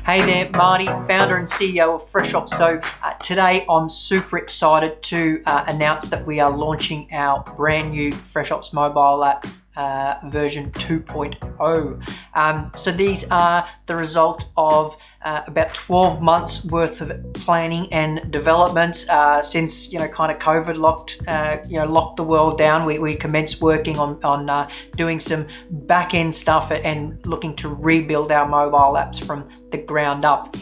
Hey there, Marty, founder and CEO of freshOps. So today I'm super excited to announce that we are launching our brand new freshOps mobile app version 2.0. So these are the result of about 12 months worth of planning and development since kind of COVID locked the world down. We commenced working on doing some back-end stuff and looking to rebuild our mobile apps from the ground up.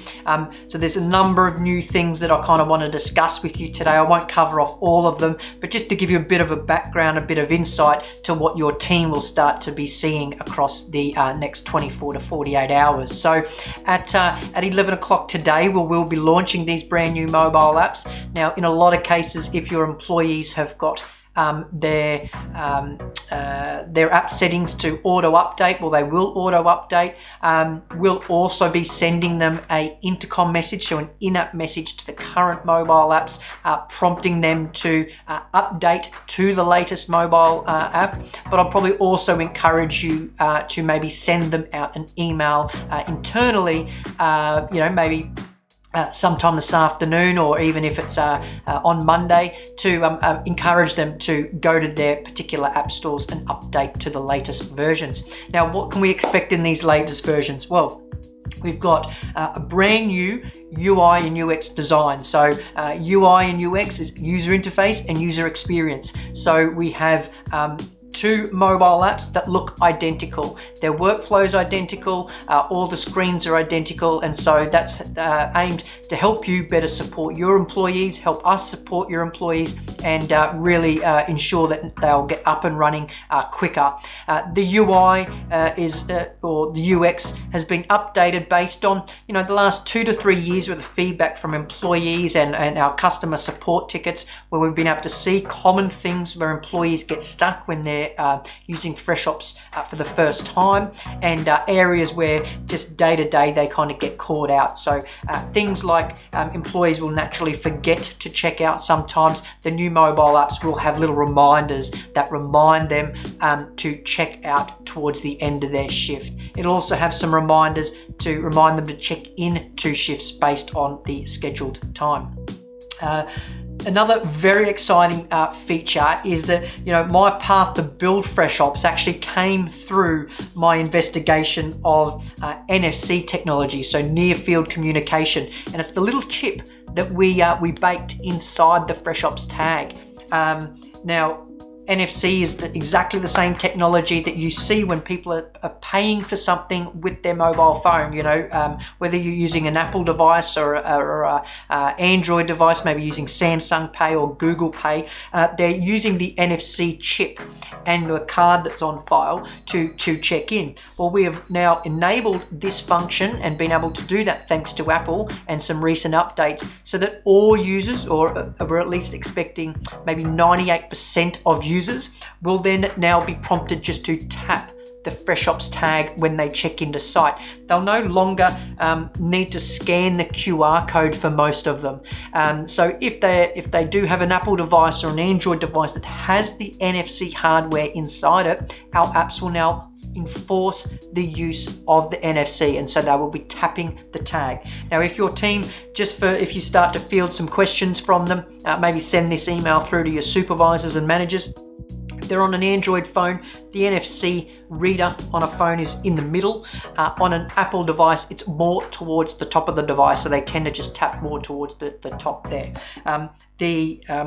So there's a number of new things that I kind of want to discuss with you today. I won't cover off all of them, but just to give you a bit of a background, a bit of insight to what your team will start to be seeing across the next 24 to 48 hours. So at 11 o'clock today, we'll be launching these brand new mobile apps. Now, in a lot of cases, if your employees have got their app settings to auto update, well, they will auto update. We'll also be sending them a intercom message, so an in-app message to the current mobile apps, prompting them to update to the latest mobile app. But I'll probably also encourage you to maybe send them out an email internally, maybe sometime this afternoon, or even if it's on Monday, to encourage them to go to their particular app stores and update to the latest versions. Now, what can we expect in these latest versions? Well, we've got a brand new UI and UX design. So UI and UX is user interface and user experience. So we have two mobile apps that look identical. Their workflow's identical, all the screens are identical, and so that's aimed to help you better support your employees, help us support your employees, and really ensure that they'll get up and running quicker. The UI or the UX has been updated based on the last 2 to 3 years with the feedback from employees and our customer support tickets, where we've been able to see common things where employees get stuck when they're using freshOps for the first time, and areas where just day to day they kind of get caught out. So things like employees will naturally forget to check out sometimes. The new mobile apps will have little reminders that remind them to check out towards the end of their shift. It'll also have some reminders to remind them to check in to shifts based on the scheduled time. Another very exciting feature is that my path to build freshOps actually came through my investigation of NFC technology, so near field communication, and it's the little chip that we baked inside the freshOps tag. Now, NFC is exactly the same technology that you see when people are paying for something with their mobile phone. Whether you're using an Apple device or a Android device, maybe using Samsung Pay or Google Pay, they're using the NFC chip and the card that's on file to check in. Well, we have now enabled this function and been able to do that thanks to Apple and some recent updates, so that all users, or we're at least expecting maybe 98% of users, will then now be prompted just to tap the freshOps tag when they check into site. They'll no longer need to scan the QR code for most of them. So if they do have an Apple device or an Android device that has the NFC hardware inside it, our apps will now enforce the use of the NFC, and so they will be tapping the tag. Now, if your team, if you start to field some questions from them, maybe send this email through to your supervisors and managers. If they're on an Android phone, the NFC reader on a phone is in the middle. On an Apple device, it's more towards the top of the device, so they tend to just tap more towards the top there.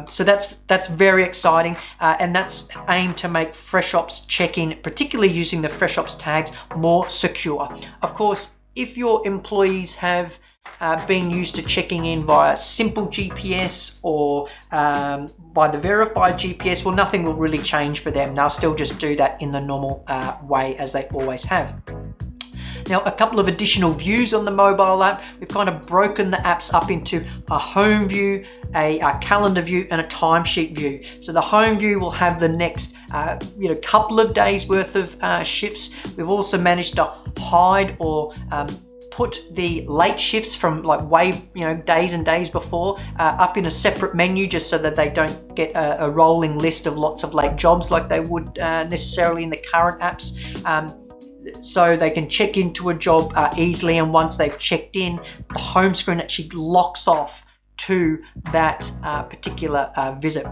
So that's very exciting, and that's aimed to make freshOps check-in, particularly using the freshOps tags, more secure. Of course, if your employees have been used to checking in via simple GPS or by the verified GPS, well, nothing will really change for them. They'll still just do that in the normal way as they always have. Now, a couple of additional views on the mobile app. We've kind of broken the apps up into a home view, a calendar view, and a timesheet view. So the home view will have the next couple of days worth of shifts. We've also managed to hide or put the late shifts from days and days before up in a separate menu, just so that they don't get a rolling list of lots of late jobs like they would necessarily in the current apps. so they can check into a job easily, and once they've checked in, the home screen actually locks off to that particular visit.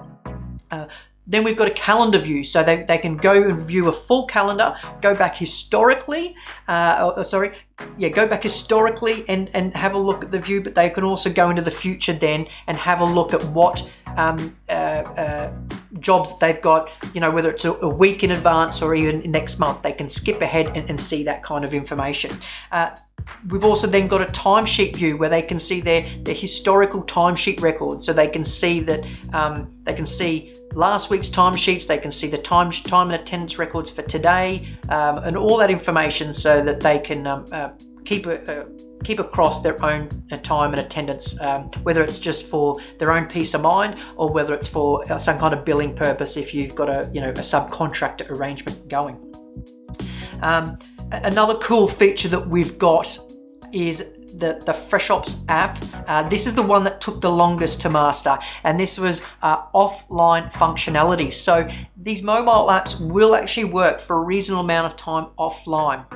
Then we've got a calendar view, so they can go and view a full calendar, go back historically, go back historically and have a look at the view, but they can also go into the future then and have a look at what jobs they've got, whether it's a week in advance or even next month. They can skip ahead and see that kind of information. We've also then got a timesheet view where they can see their historical timesheet records, so they can see that they can see last week's timesheets, they can see the time and attendance records for today, and all that information, so that they can keep across their own time and attendance, whether it's just for their own peace of mind or whether it's for some kind of billing purpose if you've got a subcontractor arrangement going. Another cool feature that we've got is the freshOps app. This is the one that took the longest to master, and this was offline functionality. So these mobile apps will actually work for a reasonable amount of time offline.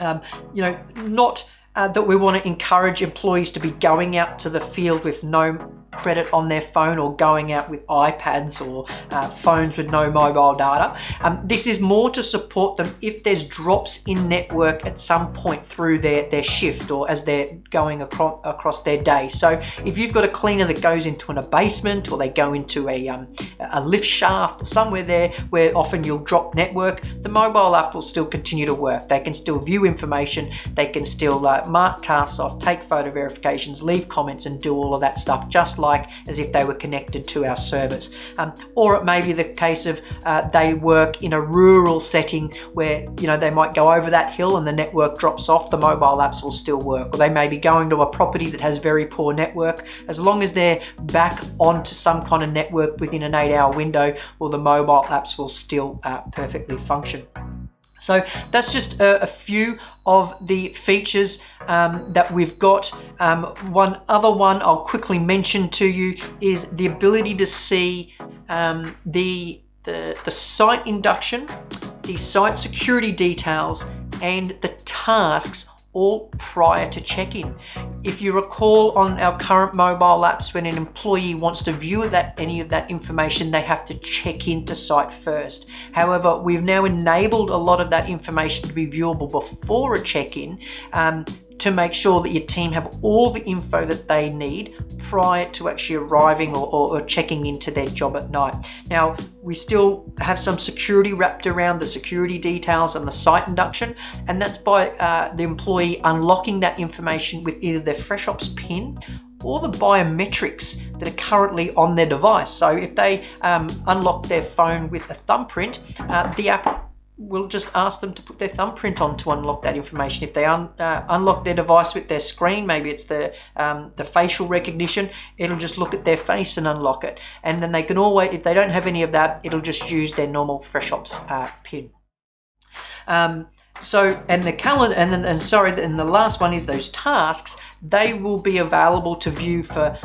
Not that we want to encourage employees to be going out to the field with no credit on their phone or going out with iPads or phones with no mobile data. This is more to support them if there's drops in network at some point through their shift or as they're going across their day. So if you've got a cleaner that goes into a basement, or they go into a lift shaft or somewhere there where often you'll drop network, the mobile app will still continue to work. They can still view information, they can still mark tasks off, take photo verifications, leave comments, and do all of that stuff just like as if they were connected to our servers. Or it may be the case of they work in a rural setting where they might go over that hill and the network drops off, the mobile apps will still work. Or they may be going to a property that has very poor network. As long as they're back onto some kind of network within an 8-hour window, well, the mobile apps will still perfectly function. So that's just a few of the features that we've got. One other one I'll quickly mention to you is the ability to see the site induction, the site security details, and the tasks all prior to check-in. If you recall, on our current mobile apps, when an employee wants to view any of that information, they have to check into site first. However, we've now enabled a lot of that information to be viewable before a check-in, to make sure that your team have all the info that they need prior to actually arriving or checking into their job at night. Now, we still have some security wrapped around the security details and the site induction, and that's by the employee unlocking that information with either their freshOps PIN or the biometrics that are currently on their device. So if they unlock their phone with a thumbprint, the app will just ask them to put their thumbprint on to unlock that information. If they unlock their device with their screen, maybe it's the facial recognition, it'll just look at their face and unlock it. And then they can always, if they don't have any of that, it'll just use their normal freshOps PIN. And the calendar, and the last one is those tasks. They will be available to view for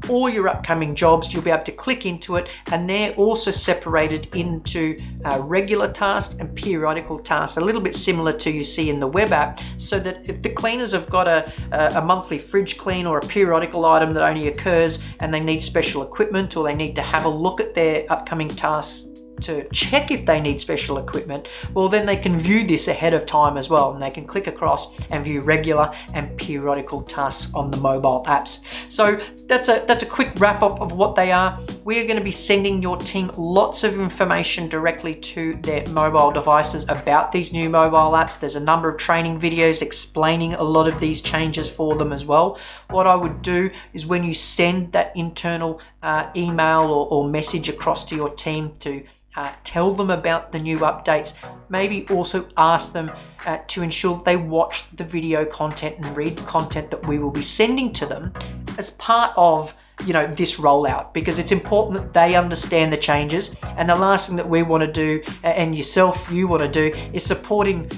all your upcoming jobs. You'll be able to click into it, and they're also separated into regular tasks and periodical tasks, a little bit similar to you see in the web app, so that if the cleaners have got a monthly fridge clean or a periodical item that only occurs and they need special equipment, or they need to have a look at their upcoming tasks to check if they need special equipment, well, then they can view this ahead of time as well, and they can click across and view regular and periodical tasks on the mobile apps. So that's a quick wrap up of what they are. We are going to be sending your team lots of information directly to their mobile devices about these new mobile apps. There's a number of training videos explaining a lot of these changes for them as well. What I would do is, when you send that internal email or message across to your team to tell them about the new updates, maybe also ask them to ensure they watch the video content and read the content that we will be sending to them as part of this rollout, because it's important that they understand the changes. And the last thing that we want to do, and you want to do, is supporting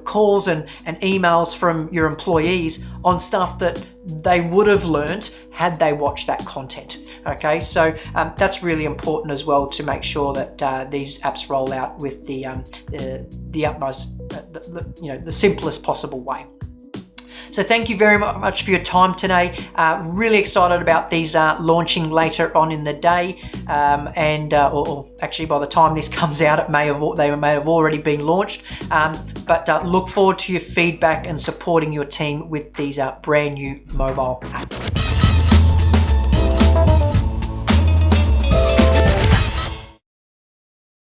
calls and emails from your employees on stuff that they would have learned had they watched that content. Okay, so that's really important as well, to make sure that these apps roll out with the utmost, the simplest possible way. So thank you very much for your time today. Really excited about these launching later on in the day, or actually by the time this comes out, they may have already been launched. But look forward to your feedback and supporting your team with these brand new mobile apps.